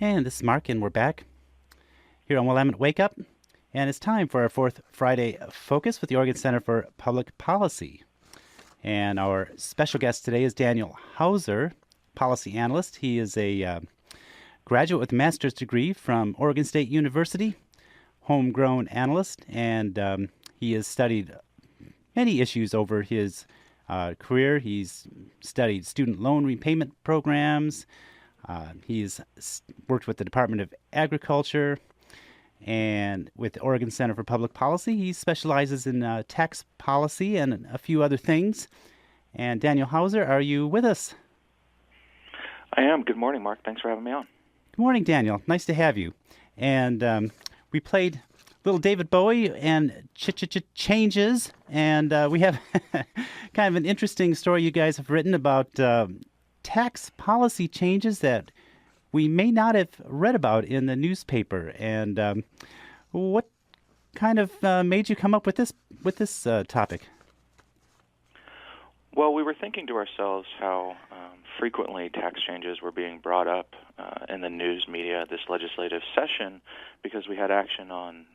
And this is Mark, and we're back here on Willamette Wake Up. And it's time for our fourth Friday focus with the Oregon Center for Public Policy. And our special guest today is Daniel Hauser, policy analyst. He is a graduate with a master's degree from Oregon State University, homegrown analyst, and he has studied many issues over his career. He's studied student loan repayment programs. He's worked with the Department of Agriculture and with the Oregon Center for Public Policy. He specializes in tax policy and a few other things. And Daniel Hauser, are you with us? I am. Good morning, Mark. Thanks for having me on. Good morning, Daniel. Nice to have you. And we played little David Bowie and Changes, and we have kind of an interesting story you guys have written about tax policy changes that we may not have read about in the newspaper. And what kind of made you come up with this topic? Well, we were thinking to ourselves how frequently tax changes were being brought up in the news media this legislative session, because we had action on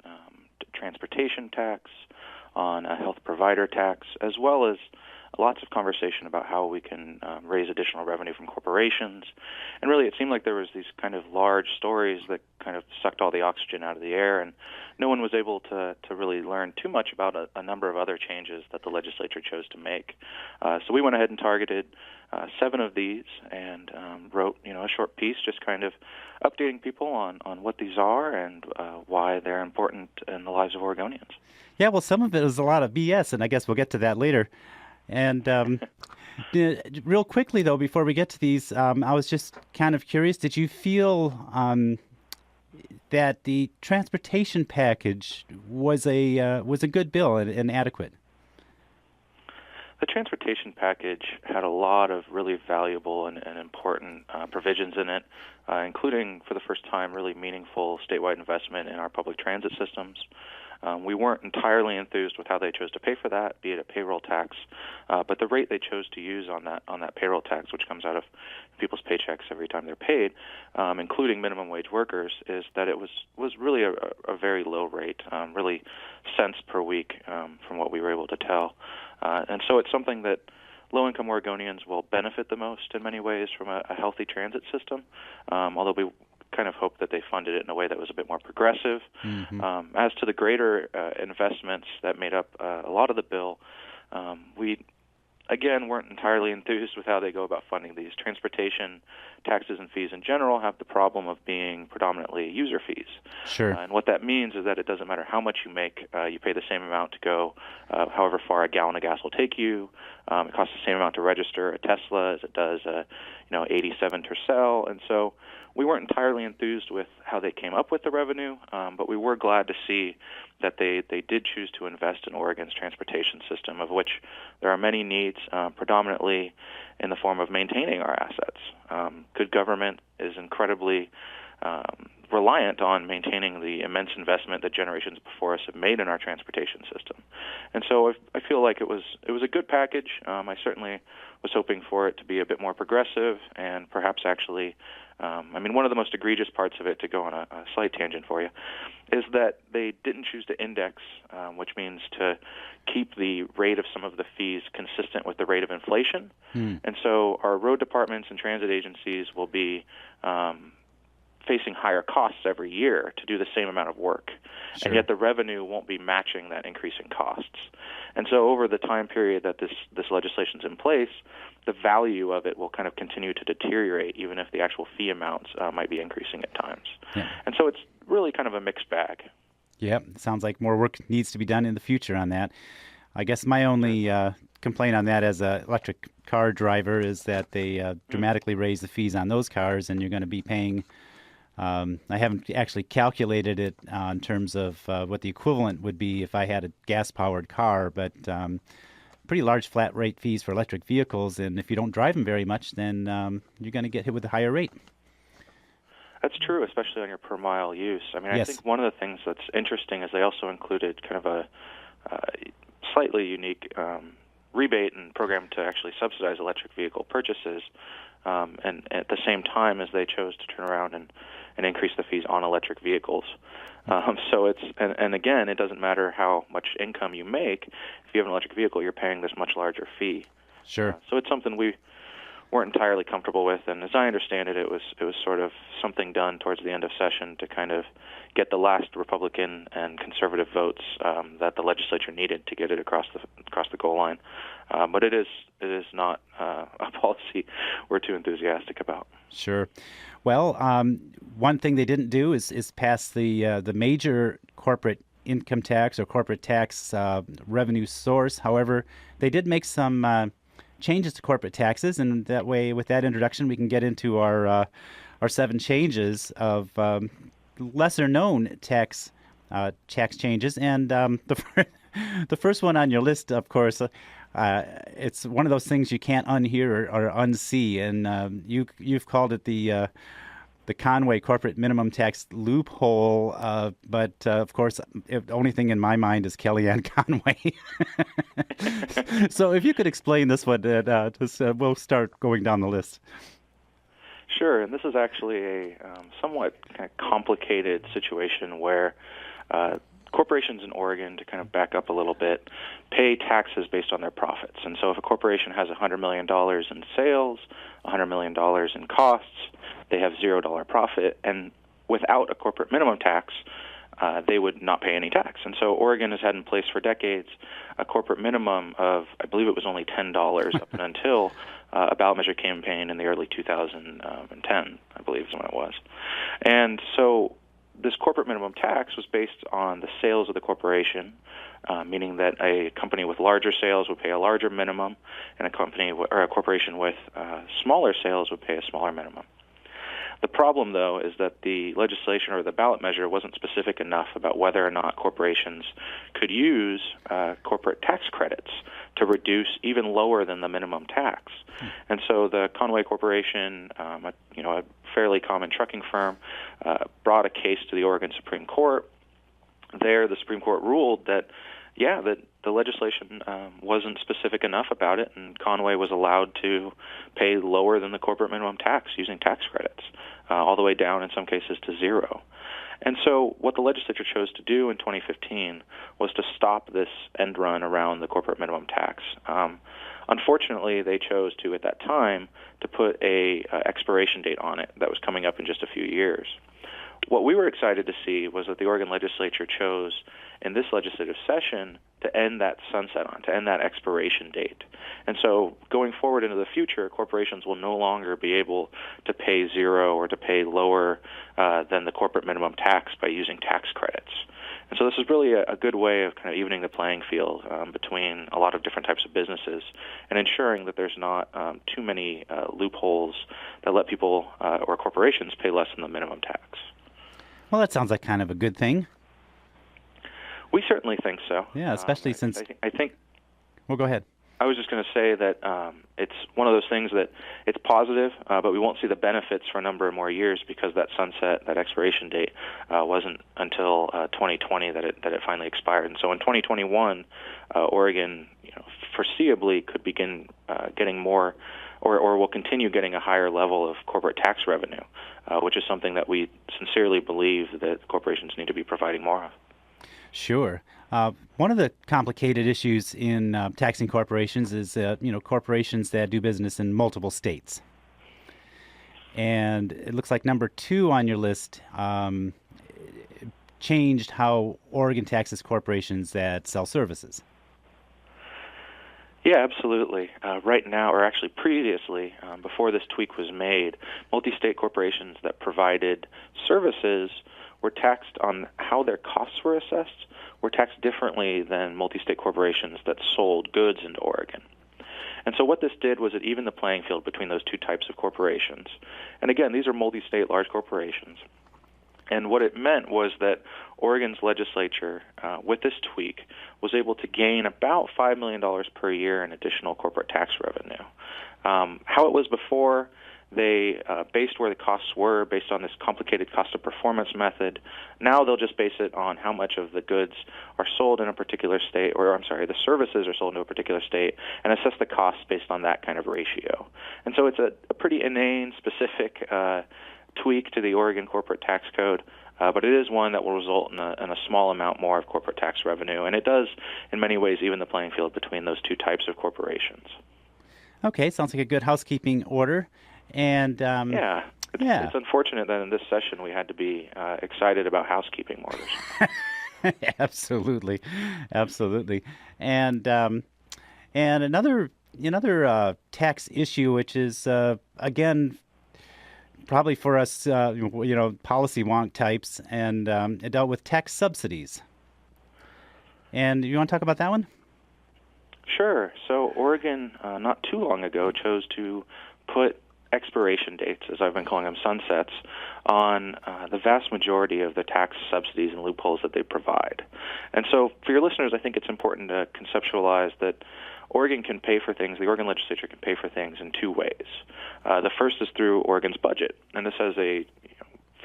transportation tax, on a health provider tax, as well as lots of conversation about how we can raise additional revenue from corporations. And really, it seemed like there was these kind of large stories that kind of sucked all the oxygen out of the air, and no one was able to really learn too much about a number of other changes that the legislature chose to make. So we went ahead and targeted 7 of these and wrote, a short piece just kind of updating people on what these are and why they're important in the lives of Oregonians. Yeah, well, some of it is a lot of BS, and I guess we'll get to that later. And real quickly, though, before we get to these, I was just kind of curious, did you feel that the transportation package was a good bill and adequate? The transportation package had a lot of really valuable and important provisions in it, including, for the first time, really meaningful statewide investment in our public transit systems. We weren't entirely enthused with how they chose to pay for that, be it a payroll tax, but the rate they chose to use on that payroll tax, which comes out of people's paychecks every time they're paid, including minimum wage workers, is that it was really a very low rate, really cents per week from what we were able to tell. And so it's something that low-income Oregonians will benefit the most in many ways from a healthy transit system, although we kind of hope that they funded it in a way that was a bit more progressive. Mm-hmm. As to the greater investments that made up a lot of the bill, we, again, weren't entirely enthused with how they go about funding these. Transportation taxes and fees in general have the problem of being predominantly user fees. Sure. And what that means is that it doesn't matter how much you make, you pay the same amount to go however far a gallon of gas will take you. It costs the same amount to register a Tesla as it does a 87 Tercel. And so we weren't entirely enthused with how they came up with the revenue, but we were glad to see that they did choose to invest in Oregon's transportation system, of which there are many needs, predominantly in the form of maintaining our assets. Good government is incredibly reliant on maintaining the immense investment that generations before us have made in our transportation system. And so I feel like it was a good package. I certainly was hoping for it to be a bit more progressive and perhaps actually one of the most egregious parts of it, to go on a slight tangent for you, is that they didn't choose to index, which means to keep the rate of some of the fees consistent with the rate of inflation. And so our road departments and transit agencies will be facing higher costs every year to do the same amount of work. Sure. And yet the revenue won't be matching that increase in costs. And so over the time period that this legislation's in place, the value of it will kind of continue to deteriorate, even if the actual fee amounts might be increasing at times. Yeah. And so it's really kind of a mixed bag. Yeah, it sounds like more work needs to be done in the future on that. I guess my only complaint on that as an electric car driver is that they dramatically raise the fees on those cars, and you're going to be paying I haven't actually calculated it in terms of what the equivalent would be if I had a gas-powered car, but pretty large flat rate fees for electric vehicles, and if you don't drive them very much, then you're going to get hit with a higher rate. That's true, especially on your per-mile use. Yes. I think one of the things that's interesting is they also included kind of a slightly unique rebate and program to actually subsidize electric vehicle purchases. and at the same time as they chose to turn around and increase the fees on electric vehicles. So it's and again, it doesn't matter how much income you make. If you have an electric vehicle, you're paying this much larger fee. Sure. So it's something we weren't entirely comfortable with, and as I understand it, it was sort of something done towards the end of session to kind of get the last Republican and conservative votes that the legislature needed to get it across the goal line. But it is not a policy we're too enthusiastic about. Sure. Well, one thing they didn't do is pass the major corporate income tax or corporate tax revenue source. However, they did make some changes to corporate taxes, and that way, with that introduction, we can get into our 7 changes of lesser-known tax changes. And the first one on your list, of course, it's one of those things you can't unhear or unsee, and you've called it the Conway corporate minimum tax loophole, but of course, the only thing in my mind is Kellyanne Conway. So if you could explain this one, we'll start going down the list. Sure, and this is actually a somewhat kind of complicated situation where corporations in Oregon, to kind of back up a little bit, pay taxes based on their profits. And so if a corporation has $100 million in sales, $100 million in costs, they have $0 profit, and without a corporate minimum tax, they would not pay any tax. And so Oregon has had in place for decades a corporate minimum of, I believe it was only $10 up until a ballot measure campaign in the early 2010, I believe is when it was. And so this corporate minimum tax was based on the sales of the corporation, meaning that a company with larger sales would pay a larger minimum, and a corporation with smaller sales would pay a smaller minimum. The problem, though, is that the legislation or the ballot measure wasn't specific enough about whether or not corporations could use corporate tax credits to reduce even lower than the minimum tax. And so the Conway Corporation, a fairly common trucking firm, brought a case to the Oregon Supreme Court. There, the Supreme Court ruled that the legislation wasn't specific enough about it, and Conway was allowed to pay lower than the corporate minimum tax using tax credits, all the way down in some cases to zero. And so what the legislature chose to do in 2015 was to stop this end run around the corporate minimum tax. Unfortunately, they chose to, at that time, to put a expiration date on it that was coming up in just a few years. What we were excited to see was that the Oregon legislature chose in this legislative session to end that sunset on, to end that expiration date. And so going forward into the future, corporations will no longer be able to pay zero or to pay lower than the corporate minimum tax by using tax credits. And so this is really a good way of kind of evening the playing field between a lot of different types of businesses and ensuring that there's not too many loopholes that let people or corporations pay less than the minimum tax. Well, that sounds like kind of a good thing. We certainly think so. Yeah, especially since... I think... Well, go ahead. I was just going to say that it's one of those things that it's positive, but we won't see the benefits for a number of more years because that sunset, that expiration date, wasn't until 2020 that it finally expired. And so in 2021, Oregon, foreseeably could begin getting more, or will continue getting a higher level of corporate tax revenue, which is something that we sincerely believe that corporations need to be providing more of. Sure. One of the complicated issues in taxing corporations is, corporations that do business in multiple states. And it looks like number 2 on your list changed how Oregon taxes corporations that sell services. Yeah, absolutely. Right now, or actually previously, before this tweak was made, multi-state corporations that provided services were taxed on how their costs were assessed, were taxed differently than multi-state corporations that sold goods into Oregon. And so what this did was it evened the playing field between those two types of corporations. And again, these are multi-state large corporations. And what it meant was that Oregon's legislature, with this tweak, was able to gain about $5 million per year in additional corporate tax revenue. How it was before, They based where the costs were based on this complicated cost of performance method. Now they'll just base it on how much of the goods are sold in a particular state, or the services are sold in a particular state, and assess the costs based on that kind of ratio. And so it's a pretty inane, specific tweak to the Oregon corporate tax code. But it is one that will result in a small amount more of corporate tax revenue, and it does, in many ways, even the playing field between those two types of corporations. Okay, sounds like a good housekeeping order. And it's unfortunate that in this session we had to be excited about housekeeping orders. Absolutely. And another tax issue, which is again, probably for us, policy wonk types, and it dealt with tax subsidies. And you want to talk about that one? Sure. So Oregon, not too long ago, chose to put expiration dates, as I've been calling them, sunsets, on the vast majority of the tax subsidies and loopholes that they provide. And so for your listeners, I think it's important to conceptualize that Oregon can pay for things, the Oregon legislature can pay for things in two ways. The first is through Oregon's budget, and this has a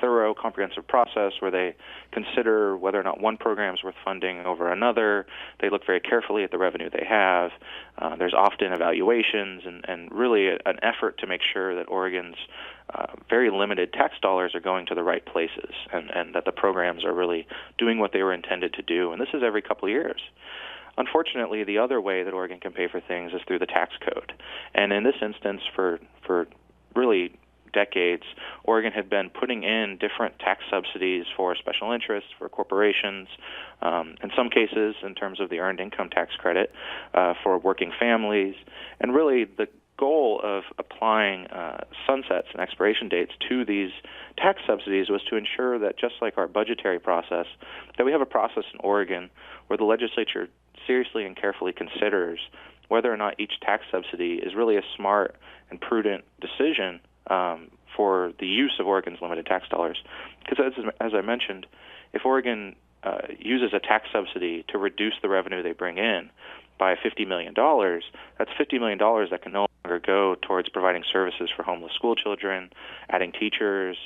thorough, comprehensive process where they consider whether or not one program is worth funding over another. They look very carefully at the revenue they have. There's often evaluations and really an effort to make sure that Oregon's very limited tax dollars are going to the right places and that the programs are really doing what they were intended to do. And this is every couple of years. Unfortunately, the other way that Oregon can pay for things is through the tax code. And in this instance, for really decades, Oregon had been putting in different tax subsidies for special interests, for corporations, in some cases in terms of the earned income tax credit for working families. And really the goal of applying sunsets and expiration dates to these tax subsidies was to ensure that, just like our budgetary process, that we have a process in Oregon where the legislature seriously and carefully considers whether or not each tax subsidy is really a smart and prudent decision for the use of Oregon's limited tax dollars. Because as I mentioned, if Oregon uses a tax subsidy to reduce the revenue they bring in by $50 million, that's $50 million that can no longer go towards providing services for homeless school children, adding teachers,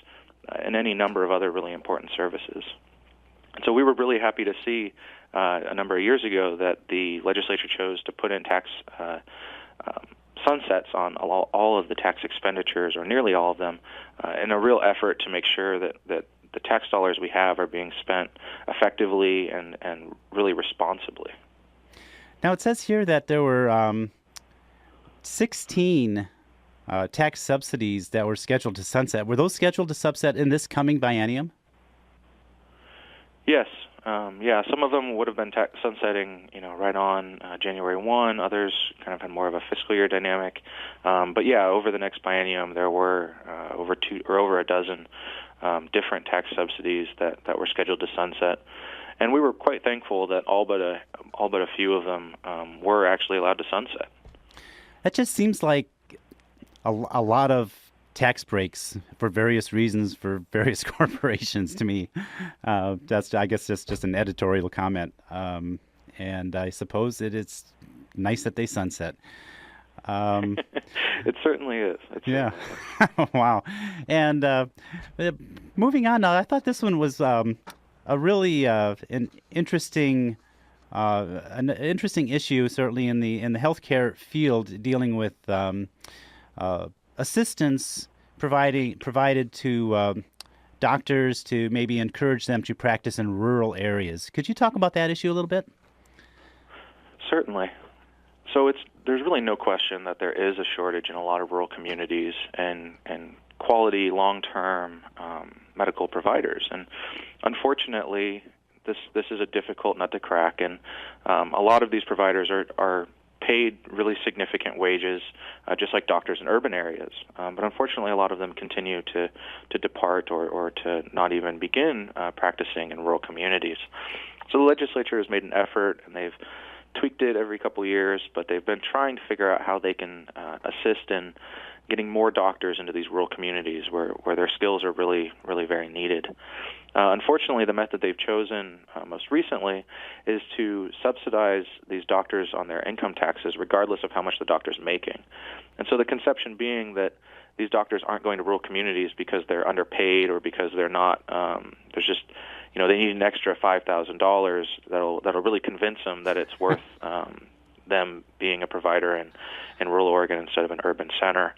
and any number of other really important services. And so we were really happy to see a number of years ago that the legislature chose to put in tax sunsets on all of the tax expenditures, or nearly all of them, in a real effort to make sure that the tax dollars we have are being spent effectively and really responsibly. Now, it says here that there were 16 tax subsidies that were scheduled to sunset. Were those scheduled to sunset in this coming biennium? Yes. Some of them would have been sunsetting, right on January 1. Others kind of had more of a fiscal year dynamic. But over the next biennium, there were over a dozen different tax subsidies that were scheduled to sunset. And we were quite thankful that all but a few of them were actually allowed to sunset. That just seems like a lot of tax breaks for various reasons for various corporations to me. That's, I guess, just an editorial comment. And I suppose it is nice that they sunset. It certainly is. Wow. And moving on now, I thought this one was a really an interesting issue, certainly in the healthcare field, dealing with assistance provided to doctors to maybe encourage them to practice in rural areas. Could you talk about that issue a little bit? Certainly. So there's really no question that there is a shortage in a lot of rural communities and quality long-term medical providers. And unfortunately, this is a difficult nut to crack. And a lot of these providers are paid really significant wages, just like doctors in urban areas. But unfortunately, a lot of them continue to depart or to not even begin practicing in rural communities. So the legislature has made an effort, and they've tweaked it every couple of years, but they've been trying to figure out how they can assist in getting more doctors into these rural communities where their skills are really, really very needed. Unfortunately, the method they've chosen most recently is to subsidize these doctors on their income taxes, regardless of how much the doctor's making. And so the conception being that these doctors aren't going to rural communities because they're underpaid or because they're not. There's just, they need an extra $5,000 that'll really convince them that it's worth them being a provider in rural Oregon instead of an urban center.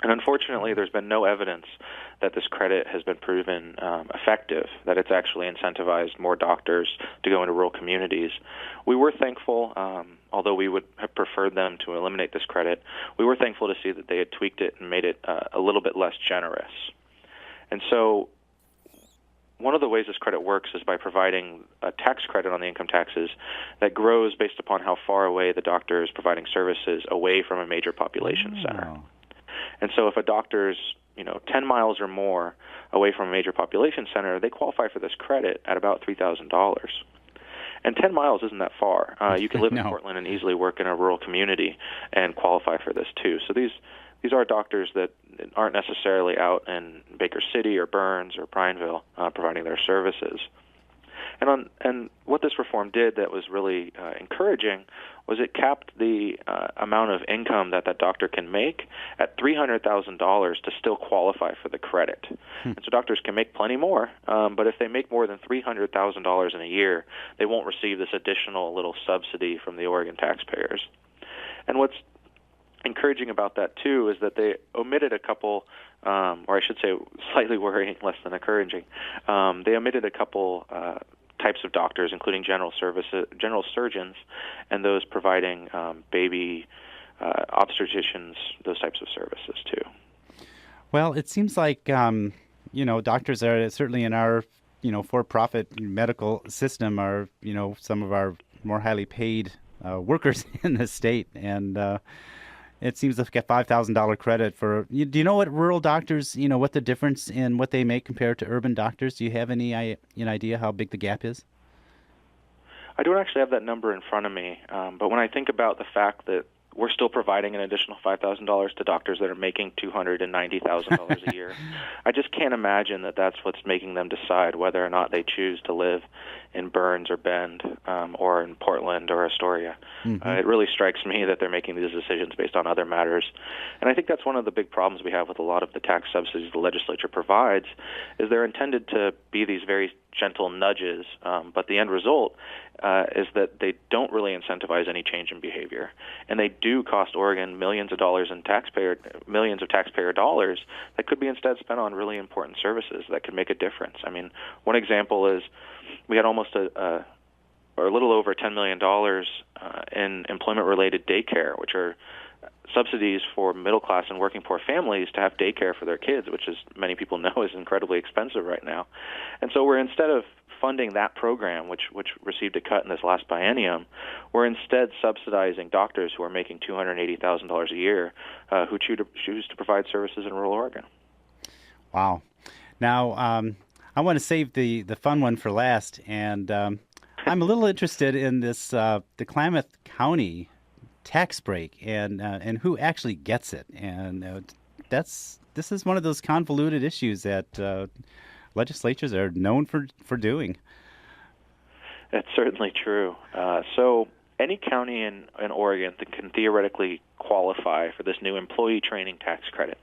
And unfortunately, there's been no evidence that this credit has been proven effective, that it's actually incentivized more doctors to go into rural communities. We were thankful, although we would have preferred them to eliminate this credit, we were thankful to see that they had tweaked it and made it a little bit less generous. And so one of the ways this credit works is by providing a tax credit on the income taxes that grows based upon how far away the doctor is providing services away from a major population center. And so if a doctor's 10 miles or more away from a major population center, they qualify for this credit at about $3,000. And 10 miles isn't that far. You can live in Portland and easily work in a rural community and qualify for this too. So these are doctors that aren't necessarily out in Baker City or Burns or Prineville providing their services. And what this reform did that was really encouraging was it capped the amount of income that doctor can make at $300,000 to still qualify for the credit. And so doctors can make plenty more, but if they make more than $300,000 in a year, they won't receive this additional little subsidy from the Oregon taxpayers. And what's encouraging about that, too, is that they omitted a couple, or I should say slightly worrying, less than encouraging. They omitted a couple types of doctors, including general surgeons, and those providing baby obstetricians, those types of services too. Well, it seems like doctors are certainly in our for-profit medical system are some of our more highly paid workers in the state, and it seems like a $5,000 credit for. Do you know what rural doctors, what the difference in what they make compared to urban doctors? Do you have any idea how big the gap is? I don't actually have that number in front of me, but when I think about the fact that we're still providing an additional $5,000 to doctors that are making $290,000 a year, I just can't imagine that that's what's making them decide whether or not they choose to live in Burns or Bend or in Portland or Astoria. It really strikes me that they're making these decisions based on other matters. And I think that's one of the big problems we have with a lot of the tax subsidies the legislature provides, is they're intended to be these very gentle nudges, but the end result is that they don't really incentivize any change in behavior, and they do cost Oregon millions of taxpayer dollars that could be instead spent on really important services that could make a difference. I mean, one example is we had almost a little over $10 million in employment-related daycare, which are subsidies for middle-class and working-poor families to have daycare for their kids, which, as many people know, is incredibly expensive right now. And so we're, instead of funding that program, which received a cut in this last biennium, we're instead subsidizing doctors who are making $280,000 a year who choose to provide services in rural Oregon. Wow. Now, I want to save the fun one for last, and I'm a little interested in this the Klamath County tax break and who actually gets it. And this is one of those convoluted issues that legislatures are known for doing. That's certainly true. So any county in Oregon that can theoretically qualify for this new employee training tax credit.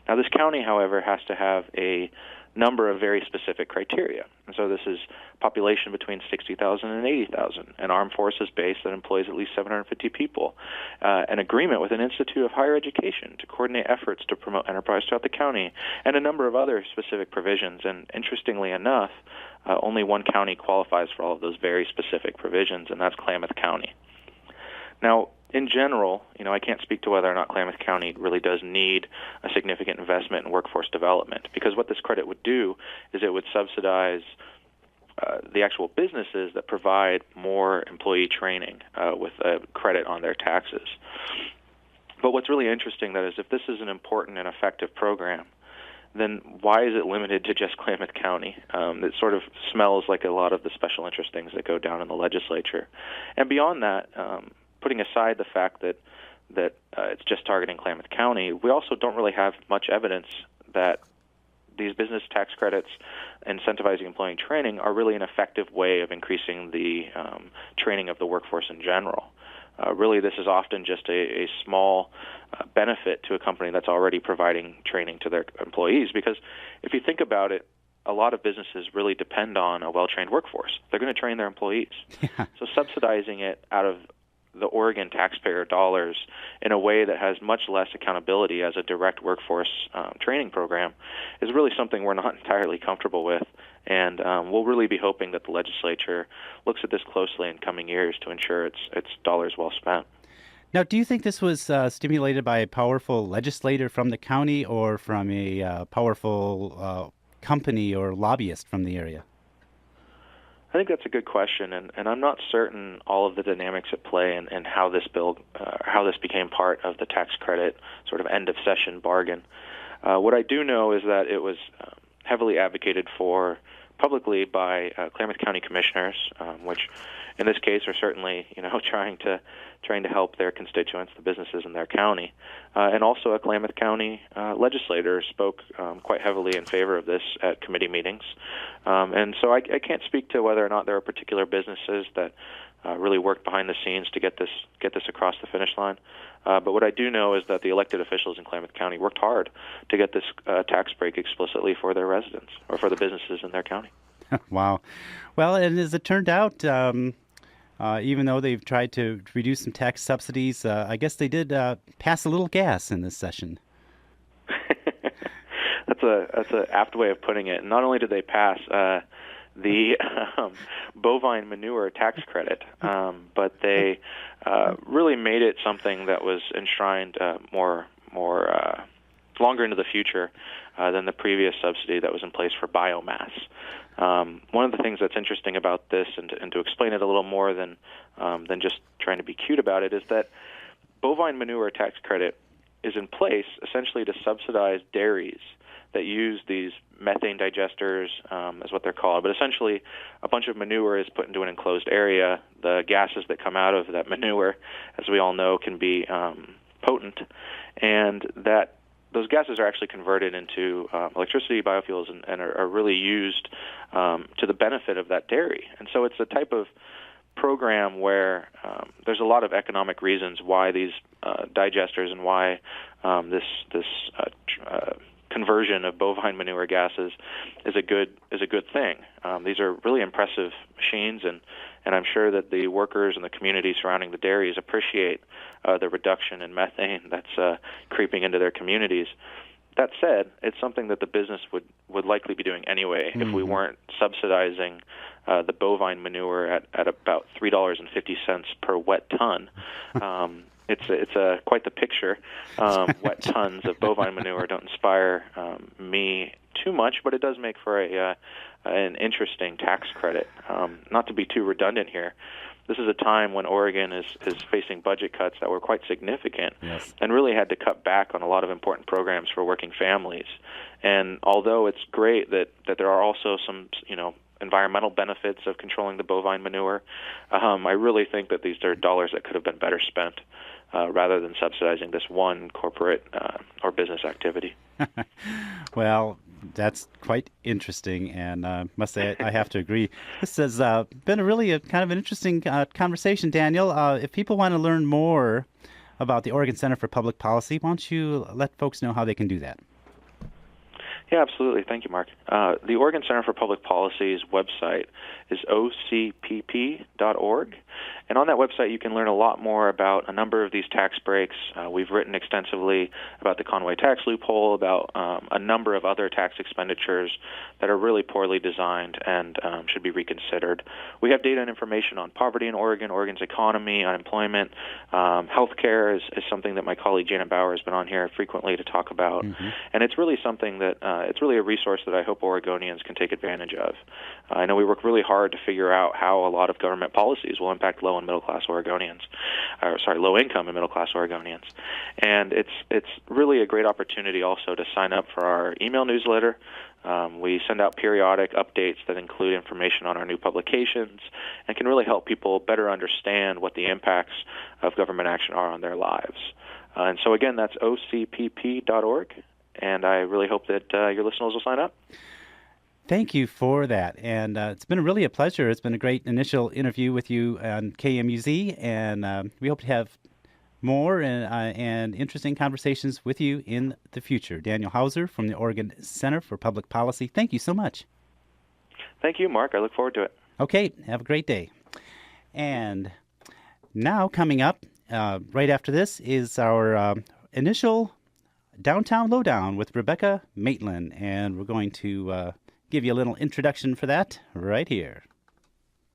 Now, this county, however, has to have a number of very specific criteria. And so this is population between 60,000 and 80,000, an armed forces base that employs at least 750 people, an agreement with an institute of higher education to coordinate efforts to promote enterprise throughout the county, and a number of other specific provisions. And interestingly enough, only one county qualifies for all of those very specific provisions, and that's Klamath County. Now, in general, I can't speak to whether or not Klamath County really does need a significant investment in workforce development, because what this credit would do is it would subsidize the actual businesses that provide more employee training with a credit on their taxes. But what's really interesting, that is, if this is an important and effective program, then why is it limited to just Klamath County? It sort of smells like a lot of the special interest things that go down in the legislature. And beyond that, putting aside the fact that it's just targeting Klamath County, we also don't really have much evidence that these business tax credits incentivizing employee training are really an effective way of increasing the training of the workforce in general. really this is often just a small benefit to a company that's already providing training to their employees. Because if you think about it, a lot of businesses really depend on a well-trained workforce. They're going to train their employees. Yeah. So subsidizing it out of the Oregon taxpayer dollars in a way that has much less accountability as a direct workforce training program is really something we're not entirely comfortable with. And we'll really be hoping that the legislature looks at this closely in coming years to ensure it's dollars well spent. Now, do you think this was stimulated by a powerful legislator from the county or from a powerful company or lobbyist from the area? I think that's a good question, and I'm not certain all of the dynamics at play and how this bill, how this became part of the tax credit sort of end of session bargain. What I do know is that it was heavily advocated for publicly by Klamath County commissioners, which in this case are certainly trying to help their constituents, the businesses in their county, and also a Klamath County legislator spoke quite heavily in favor of this at committee meetings, and so I can't speak to whether or not there are particular businesses that really worked behind the scenes to get this across the finish line. But what I do know is that the elected officials in Klamath County worked hard to get this tax break explicitly for their residents or for the businesses in their county. Wow. Well, and as it turned out, even though they've tried to reduce some tax subsidies, I guess they did pass a little gas in this session. That's an apt way of putting it. Not only did they pass the bovine manure tax credit, but they really made it something that was enshrined more longer into the future than the previous subsidy that was in place for biomass. One of the things that's interesting about this, and to explain it a little more than just trying to be cute about it, is that bovine manure tax credit is in place essentially to subsidize dairies that use these methane digesters, is what they're called. But essentially, a bunch of manure is put into an enclosed area. The gases that come out of that manure, as we all know, can be potent, and those gases are actually converted into electricity, biofuels, and are really used to the benefit of that dairy. And so it's a type of program where there's a lot of economic reasons why these digesters and why this conversion of bovine manure gases is a good thing. These are really impressive machines, and I'm sure that the workers and the community surrounding the dairies appreciate the reduction in methane that's creeping into their communities. That said, it's something that the business would likely be doing anyway if we weren't subsidizing the bovine manure at about $3.50 per wet ton. It's quite the picture. Wet tons of bovine manure don't inspire me too much, but it does make for an interesting tax credit. Not to be too redundant here, this is a time when Oregon is facing budget cuts that were quite significant, yes, and really had to cut back on a lot of important programs for working families. And although it's great that there are also some environmental benefits of controlling the bovine manure, I really think that these are dollars that could have been better spent rather than subsidizing this one corporate or business activity. Well, that's quite interesting, and must say I have to agree. This has been a kind of an interesting conversation, Daniel. If people want to learn more about the Oregon Center for Public Policy, why don't you let folks know how they can do that? Yeah, absolutely. Thank you, Mark. The Oregon Center for Public Policy's website is ocpp.org. And on that website, you can learn a lot more about a number of these tax breaks. We've written extensively about the Conway tax loophole, about a number of other tax expenditures that are really poorly designed and should be reconsidered. We have data and information on poverty in Oregon, Oregon's economy, unemployment. Healthcare is something that my colleague Janet Bauer has been on here frequently to talk about. And it's really something that it's really a resource that I hope Oregonians can take advantage of. I know we work really hard to figure out how a lot of government policies will impact low and middle class Oregonians, low income and middle class Oregonians, and it's really a great opportunity also to sign up for our email newsletter. We send out periodic updates that include information on our new publications and can really help people better understand what the impacts of government action are on their lives. And so again, that's ocpp.org. And I really hope that your listeners will sign up. Thank you for that. And it's been really a pleasure. It's been a great initial interview with you on KMUZ, and we hope to have more and interesting conversations with you in the future. Daniel Hauser from the Oregon Center for Public Policy, thank you so much. Thank you, Mark. I look forward to it. Okay, have a great day. And now coming up, right after this, is our initial Downtown Lowdown with Rebecca Maitland, and we're going to give you a little introduction for that right here.